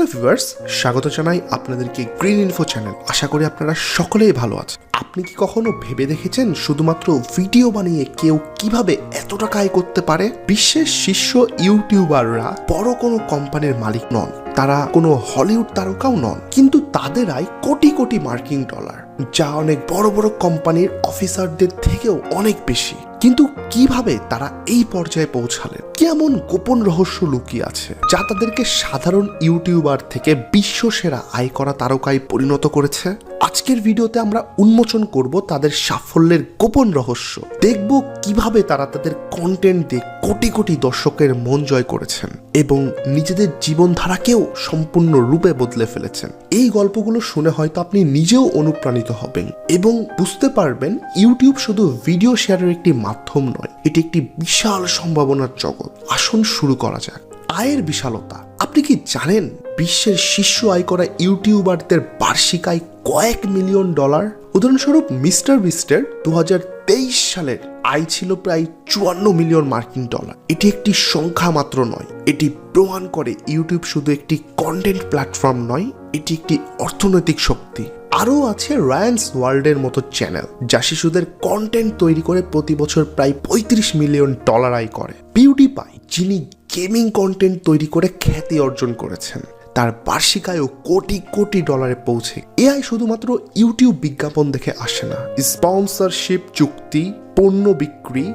Hello viewers, স্বাগত জানাই আপনাদেরকে গ্রিন ইনফো চ্যানেল। আশা করি আপনারা সকলেই ভালো আছেন। আপনি কি কখনো ভেবে দেখেছেন শুধুমাত্র ভিডিও বানিয়ে কেউ কিভাবে এত টাকা আয় করতে পারে? বিশ্বের শীর্ষ ইউটিউবাররা বড় কোনো কোম্পানির মালিক নন, তারা কোনো হলিউড তারকাও নন, কিন্তু তাদের আয় কোটি কোটি মার্কিন ডলার, যা অনেক বড় বড় কোম্পানির অফিসারদের থেকেও অনেক বেশি। কিন্তু কিভাবে তারা এই পর্যায়ে পৌঁছালেন? কেমন গোপন রহস্য লুকিয়ে আছে যা তাদেরকে সাধারণ ইউটিউবার থেকে বিশ্ব সেরা আয় করা তারকায় পরিণত করেছে? আজকের ভিডিওতে আমরা উন্মোচন করব তাদের সাফল্যের গোপন রহস্য। দেখব কিভাবে তারা তাদের কন্টেন্ট দিয়ে কোটি কোটি দর্শকের মন জয় করেছেন এবং নিজেদের জীবনধারাকেও সম্পূর্ণ রূপে বদলে ফেলেছেন। এই গল্পগুলো শুনে হয়তো আপনি নিজেও অনুপ্রাণিত হবেন এবং বুঝতে পারবেন ইউটিউব শুধু ভিডিও শেয়ারের একটি মাধ্যম নয়, এটি একটি বিশাল সম্ভাবনার জগৎ। আসুন শুরু করা যাক। আয়ের বিশালতা। আপনি কি জানেন বিশ্বের শীর্ষ আয় করা ইউটিউবারদের বার্ষিক আয় কয়েক মিলিয়ন ডলার? উদাহরণস্বরূপ মিস্টার বিস্টের 2023 সালের আয় ছিল প্রায় 54 মিলিয়ন মার্কিন ডলার। এটি একটি সংখ্যা মাত্র নয়, এটি প্রমাণ করে ইউটিউব শুধু একটি কন্টেন্ট প্ল্যাটফর্ম নয়, এটি একটি অর্থনৈতিক শক্তি। আরও আছে রায়ান্স ওয়ার্ল্ডের মতো চ্যানেল, যা শিশুদের কন্টেন্ট তৈরি করে প্রতি বছর প্রায় 35 মিলিয়ন ডলার আয় করে। পিউডিপাই, যিনি গেমিং কন্টেন্ট তৈরি করে খ্যাতি অর্জন করেছেন, তার বার্ষিক আয়ও কোটি কোটি ডলারে পৌঁছে। এ আয় শুধুমাত্র ইউটিউব বিজ্ঞাপন দেখে আসে না, স্পন্সরশিপ চুক্তি, পণ্য বিক্রি,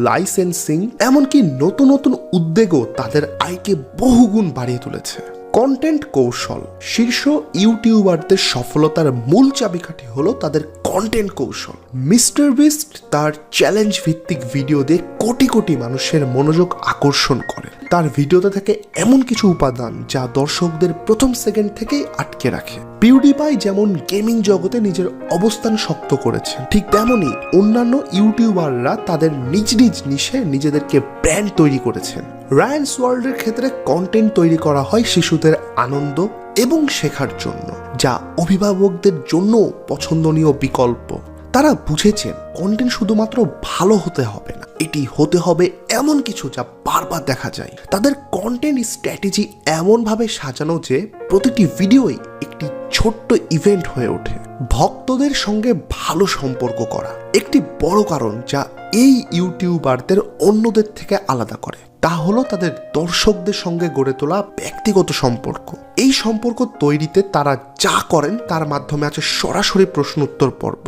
লাইসেন্সিং, এমনকি নতুন নতুন উদ্যোগও তাদের আয়কে বহুগুণ বাড়িয়ে তুলেছে। কন্টেন্ট কৌশল। শীর্ষ ইউটিউবারদের সফলতার মূল চাবিকাঠি হলো তাদের কন্টেন্ট কৌশল। মিস্টার বিস্ট তার চ্যালেঞ্জ ভিত্তিক ভিডিও দিয়ে কোটি কোটি মানুষের মনোযোগ আকর্ষণ করে। তার ভিডিওতে থাকে এমন কিছু উপাদান যা দর্শকদের প্রথম সেকেন্ড থেকেই আটকে রাখে। পিউডিপাই যেমন গেমিং জগতে নিজের অবস্থান শক্ত করেছেন, ঠিক তেমনি অন্যান্য ইউটিউবাররা তাদের নিজ নিজ নিশে নিজেদেরকে ব্র্যান্ড তৈরি করেছেন। রায়ান্স ওয়ার্ল্ডের ক্ষেত্রে কন্টেন্ট তৈরি করা হয় শিশুদের আনন্দ এবং শেখার জন্য, যা অভিভাবকদের জন্য পছন্দনীয় বিকল্প। তারা বুঝেছেন কন্টেন্ট শুধুমাত্র ভালো হতে হবে না, এটি হতে হবে এমন কিছু যা বারবার দেখা যায়। তাদের কন্টেন্ট স্ট্র্যাটেজি এমনভাবে সাজানো যে প্রতিটি ভিডিওই একটি ছোট্ট ইভেন্ট হয়ে ওঠে। ভক্তদের সঙ্গে ভালো সম্পর্ক করা একটি বড় কারণ যা এই ইউটিউবারদের অন্যদের থেকে আলাদা করে, তা হলো তাদের দর্শকদের সঙ্গে গড়ে তোলা ব্যক্তিগত সম্পর্ক। এই সম্পর্ক তৈরিতে তারা যা করেন তার মাধ্যমে আছে সরাসরি প্রশ্ন উত্তর পর্ব,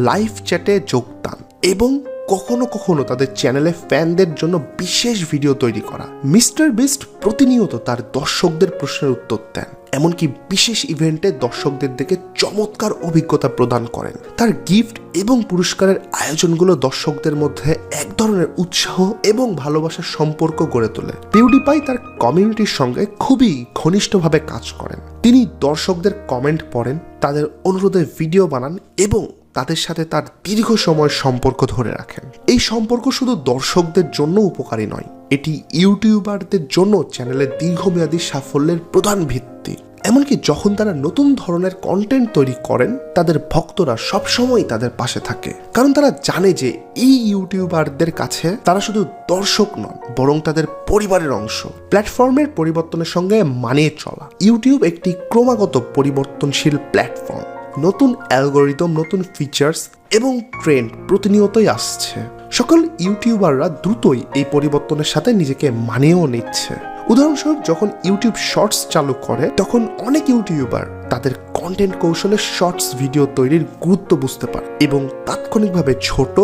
লাইভ চ্যাটে যোগদান এবং কখনো কখনো তাদের চ্যানেলে ফ্যানদের জন্য বিশেষ ভিডিও তৈরি করা। মিস্টার বিস্ট প্রতিনিয়ত তার দর্শকদের প্রশ্নের উত্তর দেন, এমনকি বিশেষ ইভেন্টে দর্শকদের দেখে চমৎকার অভিজ্ঞতা প্রদান করেন। তার গিফট এবং পুরস্কারের আয়োজনগুলো দর্শকদের মধ্যে এক ধরনের উৎসাহ এবং ভালোবাসার সম্পর্ক গড়ে তোলে। পিউডিপাই তার কমিউনিটির সঙ্গে খুবই ঘনিষ্ঠভাবে কাজ করেন। তিনি দর্শকদের কমেন্ট পড়েন, তাদের অনুরোধে ভিডিও বানান এবং তাদের সাথে তার দীর্ঘ সময় সম্পর্ক ধরে রাখেন। এই সম্পর্ক শুধু দর্শকদের জন্য উপকারী নয়, এটি ইউটিউবারদের জন্য চ্যানেলের দীর্ঘমেয়াদী সাফল্যের প্রধান ভিত্তি। এমনকি যখন তারা নতুন ধরনের কন্টেন্ট তৈরি করেন, তাদের ভক্তরা সবসময় তাদের পাশে থাকে, কারণ তারা জানে যে এই ইউটিউবারদের কাছে তারা শুধু দর্শক নন, বরং তাদের পরিবারের অংশ। প্ল্যাটফর্মের পরিবর্তনের সঙ্গে মানিয়ে চলা। ইউটিউব একটি ক্রমাগত পরিবর্তনশীল প্ল্যাটফর্ম। নতুন অ্যালগোরিদম, নতুন ফিচার্স এবং ট্রেন্ড প্রতিনিয়তই আসছে। সকল ইউটিউবাররা দ্রুতই এই পরিবর্তনের সাথে নিজেকে মানিয়েও নিচ্ছে। উদাহরণস্বরূপ, যখন ইউটিউব শর্টস চালু করে তখন অনেক ইউটিউবার তাদের কন্টেন্ট কৌশলে শর্টস ভিডিও তৈরির গুরুত্ব বুঝতে পারে এবং তাৎক্ষণিকভাবে ছোট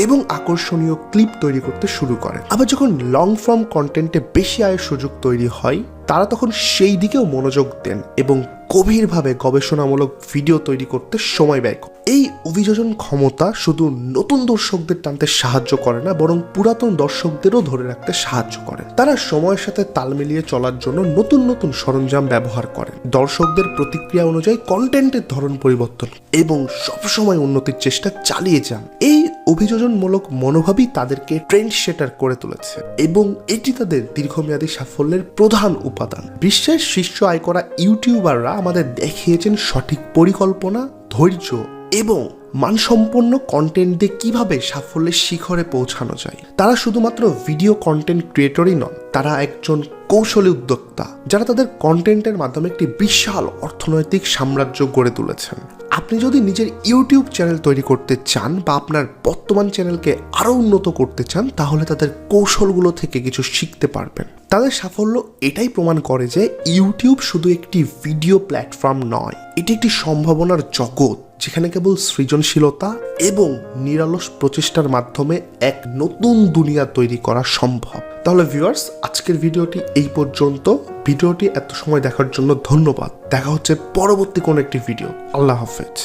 এবং আকর্ষণীয় ক্লিপ তৈরি করতে শুরু করে। আবার যখন লং ফর্ম কন্টেন্টে বেশি আয়ের সুযোগ তৈরি হয়, তারা তখন সেই দিকেও মনোযোগ দেন এবং গভীরভাবে গবেষণামূলক ভিডিও তৈরি করতে সময় ব্যয় করে। এই অভিযোজন ক্ষমতা শুধু নতুন দর্শকদের টানতে সাহায্য করে না, বরং পুরাতন দর্শকদেরও ধরে রাখতে সাহায্য করে। তারা সময়ের সাথে তাল মিলিয়ে চলার জন্য নতুন নতুন সরঞ্জাম ব্যবহার করেন, দর্শকদের প্রতিক্রিয়া অনুযায়ী কন্টেন্টের ধরন পরিবর্তন এবং সবসময় উন্নতির চেষ্টা চালিয়ে যান। এই অভিযোজনমূলক মনোভাবই তাদেরকে ট্রেন্ড সেটার করে তুলেছে এবং এটি তাদের দীর্ঘমেয়াদী সাফল্যের প্রধান উপাদান। বিশ্বের শীর্ষ আয় করা ইউটিউবাররা আমাদের দেখিয়েছেন সঠিক পরিকল্পনা, ধৈর্য এবং মানসম্পন্ন কন্টেন্ট দিয়ে কিভাবে সাফল্যের শিখরে পৌঁছানো যায়। তারা শুধুমাত্র ভিডিও কন্টেন্ট ক্রিয়েটরই নন, তারা একজন কৌশলী উদ্যোক্তা যারা তাদের কন্টেন্টের মাধ্যমে একটি বিশাল অর্থনৈতিক সাম্রাজ্য গড়ে তুলেছেন। আপনি যদি নিজের ইউটিউব চ্যানেল তৈরি করতে চান বা আপনার বর্তমান চ্যানেলকে আরও উন্নত করতে চান, তাহলে তাদের কৌশলগুলো থেকে কিছু শিখতে পারবেন। তাদের সাফল্য এটাই প্রমাণ করে যে ইউটিউব শুধু একটি ভিডিও প্ল্যাটফর্ম নয়, এটি একটি সম্ভাবনার জগৎ যেখানে কেবল সৃজনশীলতা এবং নিরলস প্রচেষ্টার মাধ্যমে এক নতুন দুনিয়া তৈরি করা সম্ভব। তাহলে ভিউয়ার্স, আজকের ভিডিওটি এই পর্যন্ত। ভিডিওটি এত সময় দেখার জন্য ধন্যবাদ। দেখা হচ্ছে পরবর্তী কোনো একটি ভিডিও। আল্লাহ হাফেজ।